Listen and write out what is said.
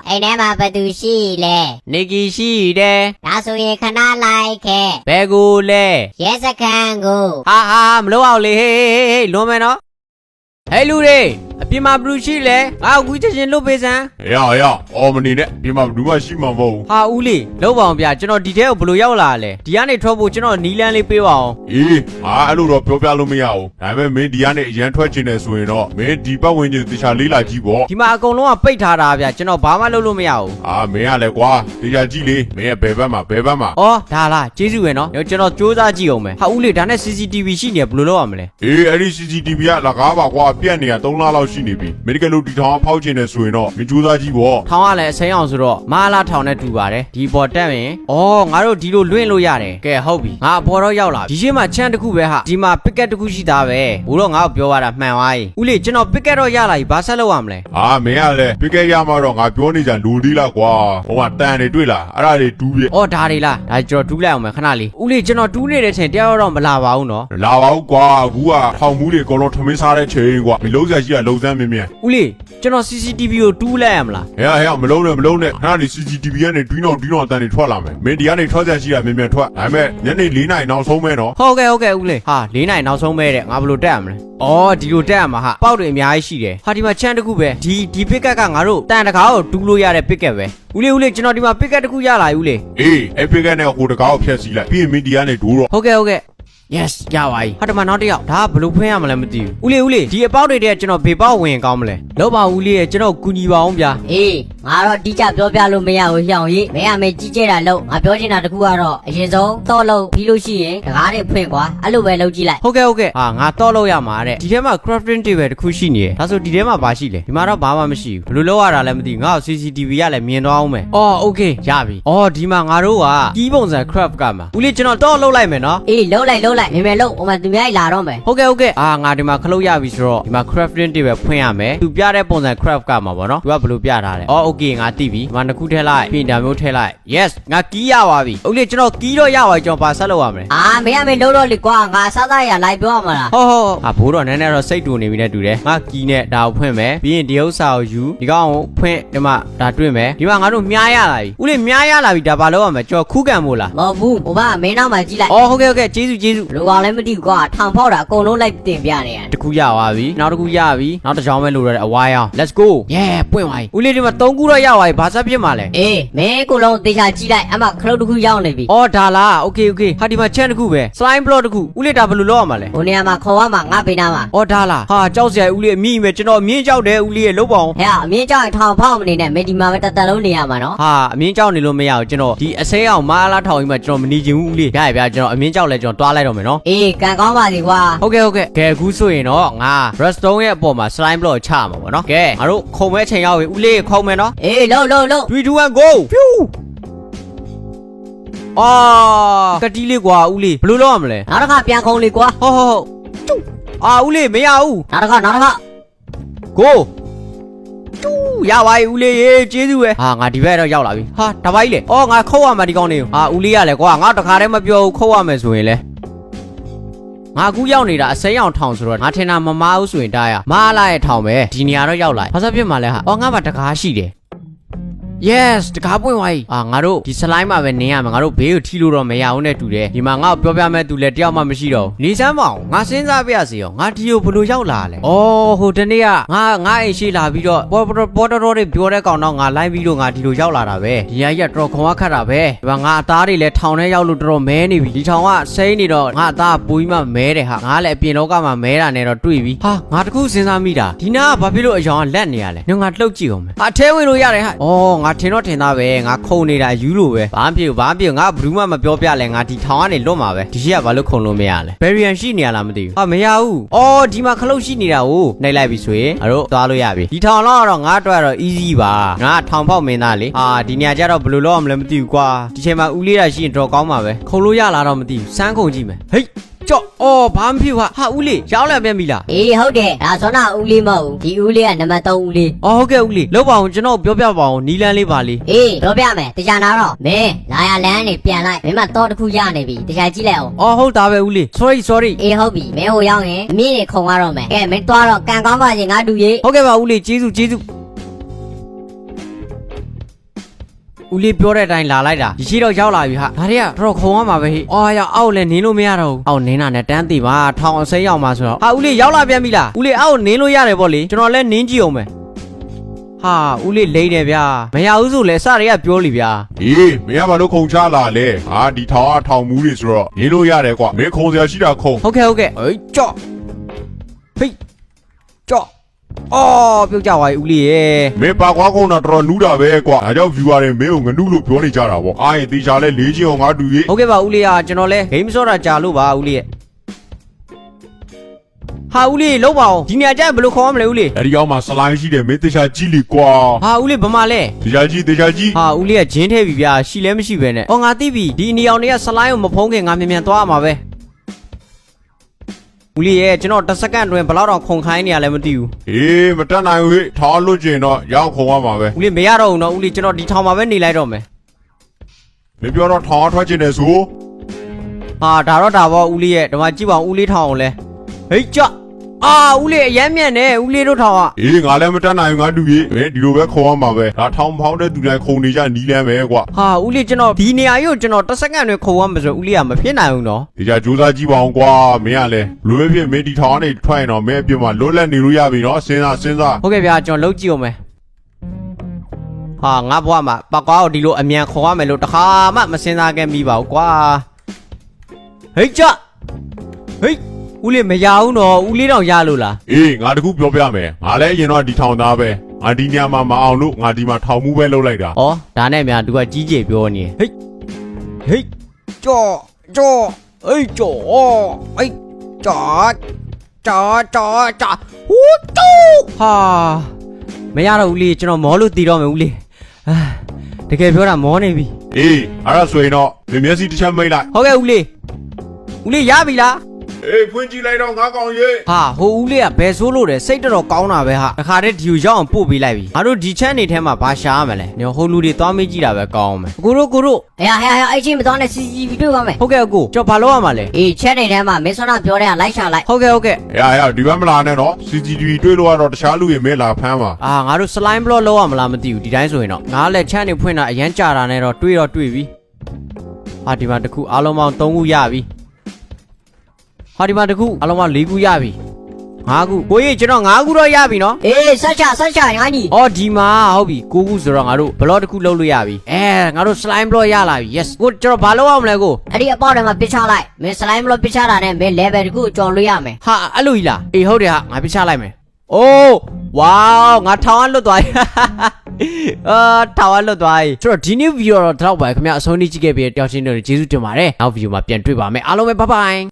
အိမ်ထဲမှာဘသူရှိလဲနေကီရှိတယ်ဒါဆိုရင်ခဏလိုက်ခဲ့ဘယ်ကိုလဲရဲစခန်းကိုဟာမလို့အောင်လေဟေးလွန်မယ်နော်ဟဲ့လူတွေအပြင်မှာဘလူးရှိလဲငါ့ကိုချက်ချင်းလွတ်ပေးစမ်းအော်မနေနဲ့ဒီမှာဘူးမရှိမှာမဟုတ်ဘူးဟာဦးလေးလုံးပါအောင်ဗျာကျွန်တော်ဒီထဲကိုဘလို့ရောက်လာလဲဒီကနေထွက်ဖို့ကျွန်တော်နီလန်းလေးပေးပါအောင်အေးအဲ့လိုတော့ပြောပြလို့မရဘူးဒါပေမဲ့မင်းဒီကနေအရန်ထွက်ချင်တယ်ဆိုရင်တော့မင်းဒီပတ်ဝန်းကျင်တခြားလေးလာကြည့်ပေါ့ဒီမှာအကုန်လုံးကပိတ်ထားတာဗျာကျွန်တော်ဘာမှလုပ်လို့မရဘူးမင်းကလည်းကွာတခြားကြည့်လေမင်းရဲ့ဘယ်ဘက်မှာအော်ဒါလားကျေးဇူးပဲနော်ကျွန်တော်စူးစမ်းကြည့်အောင်မယ်ဟာဦးလေးဒါနဲ့ CCTV ရှိနေဘလို့လုပ်ရမလဲအေးအဲ့ဒီ CCTV ကလကားပါကွာပြက်နေတာ3လလောက်ရှိနေပြီမင်းကလို့ဒီထောင်ဖောက်ချင်တယ်ဆိုရင်တော့မင်းစူးစမ်းကြည့်ပေါ့ထောင်ကလည်းအစိမ်းအောင်ဆိုတော့မဟာလာထောင်နဲ့တူပါတယ်ဒီပေါ်တက်ရင်ငါတို့ဒီလိုလွင့်လို့ရတယ်ကဲဟုတ်ပြီငါအပေါ်တော့ရောက်လာဒီရှင်းမှာချမ်းတစ်ခုပဲဟာဒီမှာ picket တစ်ခုရှိသားပဲဘိုးတော့ငါ့ကိုပြောရတာမှန်သွားပြီဦးလေးကျွန်တော် picket တော့ရလာပြီဘာဆက်လုပ်ရမလဲမင်းကလည်း picket ရမှာတော့ငါပြောနေကြလူသေးလားကွာဟိုကတန်တွေတွေ့လားအဲ့ဒါတွေတူးပြဒါတွေလားဒါကျွန်တော်တူးလိုက်အောင်မယ်ခဏလေးဦးလေးကျွန်တော်တူးနေတဲ့ချိန်တရားတော့မလာပါဘူးနော်လာပါဘူးကွာအခုကထောင်မှုတွေအကုန်လုံးထမင်းစားတဲ့ချိန်ကွာမလုံးစရာရှိရလုံးစမ်းမြင်မြင်ဦးလေးကျွန်တော် CCTV ကိုတူးလိုက်ရမလားဟဲ့မလုံးနဲ့ခဏလေး CCTV ကနေတွင်းအောင်အတန်တွေထွက်လာမယ်မင်းဒီကနေထွက်ဆက်ရှိရမြင်မြင်ထွက်ဒါပေမဲ့ညနေ4နာရီနောက်ဆုံးပဲနော်ဟုတ်ကဲ့ဦးလေးဟာ4နာရီနောက်ဆုံးပဲတဲ့ငါဘယ်လိုတက်ရမလဲဒီလိုတက်ရမှာဟာပေါက်တွေအများကြီးရှိတယ်ဟာဒီမှာချမ်းတစ်ခုပဲဒီပစ်ကတ်ကငါတို့တန်တကားကိုတူးလို့ရတဲ့ပစ်ကတ်ပဲဦးလေးကျွန်တော်ဒီမှာပစ်ကတ်တစ်ခုရလာဦးလေးအဲ့ပစ်ကတ်နဲ့ဟိုတကားကိုဖျက်ဆီးလိုက်ပြီးရင်မင်းဒီကနေဒိုးတော့ဟုတ်ကဲ့yes ရပါပြီဟာဒီမှာနောက်တစ်ယောက်ဒါကဘယ်လိုဖွင့်ရမလဲမသိဘူးဦးလေးဒီအပေါက်တွေတည်းကျွန်တော်ဘေပေါက်ဝင်ကောင်းမလဲလောက်ပါဦးလေးရဲ့ကျွန်တော်ကူညီပါအောင်ဗျာငါတော့တိကျပြောပြလို့မရဘူးဟျောင်းကြီးမင်းအမေကြီးကျဲတာလို့ငါပြောချင်တာတခုကတော့အရင်ဆုံးတော့လို့ပြီးလို့ရှိရင်တကားတွေဖွင့်ကွာအဲ့လိုပဲလုပ်ကြည့်လိုက်ဟုတ်ကဲ့ငါတော့လို့ရမှာတဲ့ဒီထဲမှာ crafting table တစ်ခုရှိနေတယ်ဒါဆိုဒီထဲမှာဘာရှိလဲဒီမှာတော့ဘာမှမရှိဘူးဘယ်လိုလုပ်ရတာလဲမသိငါ့ကို CCTV ရလဲမြင်တော့အောင်မယ်โอเคရပြီဒီမှာငါတို့ကကီးပုံစံ craft ကမှာဦးလေးကျွန်တော်တော့လုပ်လိုက်မယ်နော်လုပ်လိုက်မြင်မယ်လို့ဟိုမှာသူများလာတော့မယ်ဟုတ်ကဲ့ငါဒီမှာခလုတ်ရပြီဆိုတော့ဒီမှာ crafting table ဖွင့်ရမယ်သူပြတဲ့ပုံစံ craft ကမှာပေါ့နော်သူကဘယ်လိုပြထားလဲโอเคငါသိပြီဒီမှာနှစ်ခုထည့်လိုက်ပြင်တာမျိုးထည့်လိုက် yes ငါကီးရပါပြီဦးလေးကျွန်တော်ကီးတော့ရပါပြီကျွန်တော်ဘာဆက်လုပ်ရမလဲမင်းလုံးတော့လေကွာငါစားသားရလိုက်ပြောမှာလားဟုတ်ဘိုးတော့နည်းနည်းတော့စိတ်တူနေပြီနဲ့တူတယ်ငါကီးနဲ့ဒါကိုဖွင့်မယ်ပြီးရင်ဒီဥစ္စာကိုယူဒီကောင်ကိုဖွင့်ဒီမှာဒါတွေ့မယ်ဒီမှာငါတို့မြားရလာပြီဦးလေးမြားရလာပြီဒါဘာလုပ်ရမလဲကျွန်တော်ခုခံမို့လားမဟုတ်ဘူးဟိုမင်းနောက်မှာကြည့်လိုက်ဟုတ်ကဲ့ကျေးဇူးဘယ်လိုကောင်လဲမသိဘူးကွာထောင်ဖောက်တာအကုန်လုံးလိုက်တင်ပြနေရတယ်တခုရသွားပြီနောက်တစ်ခုရပြီနောက်တစ်ချောင်းပဲလိုရတယ်အဝါရောင် let's go ပွင့်သွားပြီဦးလေးဒီမှာ3ခုတော့ရသွားပြီဘာဆက်ဖြစ်မှာလဲမင်းကိုလုံးတေချာကြည့်လိုက်အမခလုတ်တစ်ခုရောက်နေပြီဒါလားโอเคဟာဒီမှာချမ်းတစ်ခုပဲ slime block တစ်ခုဦးလေးဒါဘယ်လိုလုပ်ရမှာလဲဟိုနေရာမှာခေါ်ရမှာငါပေးနာမှာဒါလားဟာကြောက်စရာဦးလေးအမြင့်ပဲကျွန်တော်အမြင့်ကြောက်တယ်ဦးလေးရဲ့လုပ်ပါအောင်အမြင့်ကြောက်ရင်ထောင်ဖောက်မနေနဲ့မင်းဒီမှာပဲတလုံးနေရမှာနော်အမြင့်ကြောက်နေလို့မရဘူးကျွန်တော်ဒီအစဲအောင်မအားလားထောင်ကြီးမှာကျွန်တော်မနေချင်ဘူးဦးလေးရရဗျာကျွန်တော်အမြင့်ကြောက်လဲကျွန်တော်တွားလိုက်တော့မယ်နော်ကန်ကောင်းပါစေကွာဟုတ်ကဲ့ကဲအခုဆိုရင်တော့ငါ redstone ရဲ့အပေါ်မှာ slime block ချမှာပေါ့နော်ကဲငါတို့ခုံမဲချိန်ရောက်ပြီဦးလေးခုံမယ်နော်လုံး3 2 1 go ကတိလေးကွာဦးလေးဘယ်လိုလုပ်ရမလဲနောက်တစ်ခါပြန်ခုံလေးကွာဟုတ်ဦးလေးမရဘူးနောက်တစ်ခါ go ရပါပြီဦးလေးရေကျေးဇူးပဲငါဒီဘက်တော့ရောက်လာပြီတပါးကြီးလေငါခုတ်ရမှာဒီကောင်းနေဦးလေးရလဲကွာငါတခါတည်းမပြောဘူးခုတ်ရမယ်ဆိုရင်လေငါအခုရောက်နေတာအစိမ်းအောင်ထောင်ဆိုတော့ငါထင်တာမမားဘူးဆိုရင်တားရမားလာရဲ့ထောင်ပဲဒီနေရာတော့ရောက်လာဘာသာဖြစ်မှာလဲငါမှတကားရှိတယ်yes တကားပွင့်သွားပြီငါတို့ဒီ slime မှာပဲနင်းရမယ်ငါတို့ဘေးကိုထိလို့တော့မရဘူးနဲ့တူတယ်ဒီမှာငါ့ကိုပြောပြမဲ့သူလည်းတယောက်မှမရှိတော့ဘူးနေစမ်းမအောင်ငါစဉ်းစားပြရစီရောငါဒီကိုဘလို့ရောက်လာလဲဟိုတနေ့ကငါအိမ်ရှိလာပြီးတော့ပေါ်တော်တွေပြောတဲ့ကောင်တော့ငါလိုက်ပြီးတော့ငါဒီလိုရောက်လာတာပဲဒီအကြီးကတော်ခွန်ခတ်တာပဲဒီမှာငါအသားတွေလည်းထောင်ထဲရောက်လို့တော်မဲနေပြီဒီထောင်ကစိမ့်နေတော့ငါအသားပူကြီးမှမဲတယ်ငါလည်းအပြင်လောကမှာမဲတာနဲ့တော့တွေ့ပြီငါတခုစဉ်းစားမိတာဒီနာကဘာဖြစ်လို့အယောင်ကလက်နေရလဲငါလှုပ်ကြည့်အောင်မယ်အထဲဝင်လို့ရတယ်ငါထင်သားပဲငါခုံနေတာယူလို့ပဲဘာဖြစ်ငါဘယ်သူမှမပြောပြလဲငါဒီထောင်ကနေလွတ်မှာပဲဒီရှိကဘာလို့ခုံလို့မရလဲဘယ်ရီယန်ရှိနေရလားမသိဘူးမရဘူးဒီမှာခလုတ်ရှိနေတာကိုနှိပ်လိုက်ပြီဆိုရင်တို့သွားလို့ရပြီဒီထောင်တော့ငါအတွက်တော့ easy ပါငါထောင်ဖောက်မင်းသားလေဒီနေရာကျတော့ဘယ်လိုလုပ်အောင်လဲမသိဘူးကွာဒီချိန်မှာဦးလေးတာရှိရင်တော့ကောင်းပါပဲခုံလို့ရလားတော့မသိဘူးစမ်းခုံကြည့်မယ်ဟိတ်ကြော့ဘာမဖြစ်ဦးလေးရောက်လာပြန်ပြီလားဟုတ်တယ်ဒါဆိုတော့ဦးလေးမဟုတ်ဒီဦးလေးကနံပါတ်3ဦးလေးဟုတ်ကဲ့ဦးလေးလောက်ပါအောင်ကျွန်တော်ပြောပြပါအောင်နီလန်းလေးပါလေးပြောပြမယ်တရားနာတော့မင်းလာရလန်းနေပြန်လိုက်မင်းမတော့တစ်ခုရနေပြီတရားကြည့်လိုက်အောင်ဟုတ်တာပဲဦးလေး sorry ဟုတ်ပြီမင်းဟိုရောက်ရင်အမြင့်နေခုံရတော့မယ်ကဲမင်းသွားတော့ကန်ကောင်းပါစေငါတူရေဟုတ်ကဲ့ပါဦးလေးကျေးဇူး ဦးလေးပြောတဲ့အတိုင်းလာလိုက်တာရှိတော့ရောက်လာပြီဟာဒါတွေကတော့ခုံရမှာပဲဟိအော်ရအောက်လည်းနင်းလို့မရတော့ဘူးအောက်နင်းတာနဲ့တန်းတီပါထောင်အစိမ်းရောက်မှာဆိုတော့ဟာဦးလေးရောက်လာပြန်ပြီလားဦးလေးအောက်နင်းလို့ရတယ်ပေါ့လေကျွန်တော်လည်းနင်းကြည့်အောင်မယ်ဟာဦးလေးလိမ့်တယ်ဗျာမရဘူးဆိုလဲစတွေကပြောလိဗျာ အေးမင်းကဘာလို့ခုံချလာလဲဟာဒီထောင်အထောင်မူးတွေဆိုတော့နေလို့ရတယ်ကွာမင်းခုံစရာရှိတာခုံ ဟုတ်ကဲ့ဟေးကြော့ဟေးကြော့အော်ပြုတ်ကြပါဦးလေးရဲ့ မင်းပါကွာခုံတော့တော်တော်နူးတာပဲကွာဒါကြောင့် viewer တွေမင်းကိုငနုလို့ပြောနေကြတာပေါ့အားရင်တေချာလဲလေးချင်းအောင်ငါတူရေး ဟုတ်ကဲ့ပါဦးလေးอ่ะကျွန်တော်လဲ game ဆော့တာကြာလို့ပါဦးလေးရဲ့ဟာဦးလေးလုံးပါအောင်ဒီနေရာကျဘယ်လိုခေါ်ရမလဲဦးလေး အဲဒီအောင်မှာစလိုင်းရှိတယ်မင်းတေချာကြည့်လိကွာ ဟာဦးလေးဗမာလဲ တေချာကြည့် ဟာဦးလေးကဂျင်းထဲပြီဗျာရှိလဲမရှိပဲနဲ့အော်ငါသိပြီဒီနေအောင်တွေကစလိုင်းကိုမဖုံးခင်ငါမြန်သွားရမှာပဲဦးလေးရဲ့ကျွန်တော်10စက္ကန့်အတွင်းဘယ်လောက်တောင်ခုန်ခိုင်းနေရလဲမသိဘူး အေးမတက်နိုင်ဘူးထောင်လွတ်ကျင်တော့ရောက်ခုံရမှာပဲ ဦးလေးမရတော့ဘူးနော်ဦးလေးကျွန်တော်ဒီထောင်မှာပဲနေလိုက်တော့မယ် မင်းပြောတော့ထောင်အထွက်ကျင်တယ်ဆို ဟာဒါတော့ဒါပေါ့ဦးလေးရဲ့ဒီမှာကြည့်ပါဦးဦးလေးထောင်အောင်လဲဟေးကြအာဦးလေးအရမ်းမြတ်နေဦးလေးတို့ထောင်อ่ะ အေးငါလည်းမတက်နိုင်ဘူးငါတူရေးမင်းဒီလိုပဲခုံရမှာပဲဒါထောင်ဖောင်းတဲ့သူတိုင်းခုံနေကြနီးလန်းပဲကွာ ဟာဦးလေးကျွန်တော်ဒီနေရာကြီးကိုကျွန်တော်10စက္ကန့်အတွင်းခုံရမှာဆိုဦးလေးကမဖြစ်နိုင်ဘူးနော် တေချာကြိုးစားကြည့်ပါအောင်ကွာမင်းကလည်းလူပဲဖြစ်မင်းဒီထောင်ကနေထွက်ရင်တော့မင်းအပြစ်မှာလွတ်လပ်နေလို့ရပြီနော်စဉ်းစား ဟုတ်ကဲ့ဗျာကျွန်တော်လုံးကြည့်အောင်မယ်ဟာငါဘွားမှာပကွာကိုဒီလိုအမြန်ခေါ်ရမယ်လို့တခါမှမစင်စားခဲ့မိပါဘူးကွာဟေးကြဟေးဦးလေးမရဘူးနော်ဦးလေးတော့ရလို့လား အေးငါတခုပြောပြမယ်ငါလည်းအရင်တော့ဒီထောင်သားပဲငါဒီညမှာမအောင်လို့ငါဒီမှာထောင်မှုပဲလုပ်လိုက်တာ ဩဒါနဲ့များသူကကြီးကြီးပြောနေဟေးဟေးကြောဟေးကြောဟေးကြောဟူးတူဟာမရတော့ဦးလေးကျွန်တော်မောလို့တည်တော့မယ်ဦးလေးတကယ်ပြောတာမောနေပြီ အေးအဲ့ဒါဆိုရင်တော့မင်းမျက်စိတစ်ချက်မိတ်လိုက် ဟုတ်ကဲ့ဦးလေးရပြီလား အေးဖွင့်ကြည့်လိုက်တော့ငါကောင်ရေး ဟာဟိုဦးလေးကဘယ်ဆိုးလို့လဲစိတ်တော်ကောင်းတာပဲဟာတခါတည်းဒီကိုရောက်အောင်ပို့ပေးလိုက်ပြီငါတို့ဒီချမ်းနေထဲမှာဘာရှာရမလဲညဟိုလူတွေသွားမေးကြည့်တာပဲကောင်းအောင်မယ်ကိုတို့ ဟဲ့အဲ့ချင်းမတော်နဲ့ CCTV တွေ့ပါမယ် ဟုတ်ကဲ့ကိုကျွန်တော်ဘာလုပ်ရမှာလဲ အေးချက်နေထဲမှာမင်းစောနာပြောတဲ့ကလိုက်ရှာလိုက် ဟုတ်ကဲ့ ရဒီဘက်မလာနဲ့နော် CCTV တွေ့လို့ကတော့တခြားလူတွေမဲလာဖမ်းပါ ငါတို့ slime block လုပ်ရမလားမသိဘူးဒီတိုင်းဆိုရင်တော့ငါလည်းချမ်းနေဖွင့်တာအရန်ကြာတာနဲ့တော့တွေ့ပြီဟာဒီမှာတစ်ခုအားလုံးပေါင်း3ခုရပြီဟာဒီမှာတစ်ခုအားလုံးပေါင်း4ခုရပြီ5ခုကိုကြီးကျွန်တော်5ခုတော့ရပြီနော် အေးဆက်ချငါညီ အော်ဒီမှာဟုတ်ပြီ9ခုဆိုတော့ငါတို့ block တစ်ခုလုပ်လို့ရပြီငါတို့ slime block ရလာပြီ yes ကိုကျွန်တော်ဘာလုပ်အောင်မလဲကို အဲ့ဒီအပေါက်ထဲမှာပစ်ချလိုက်မင်း slime block ပစ်ချတာနဲ့မင်း level တခုကျော်လို့ရမယ် ဟာအဲ့လိုကြီးလားအေးဟုတ်တယ်ဟာငါပြချလိုက်မယ်အိုးဝေါငါထောင်ကလွတ်သွားပြီထောင်ကလွတ်သွားပြီဆိုတော့ဒီနေ့ဗီဒီယိုတော့တော့ပါခင်ဗျာအဆုံးထိကြည့်ခဲ့ပြီးတယောက်ချင်းတို့ကျေးဇူးတင်ပါတယ်နောက်ဗီဒီယိုမှာပြန်တွေ့ပါမယ်အားလုံးပဲဘိုင်ဘိုင်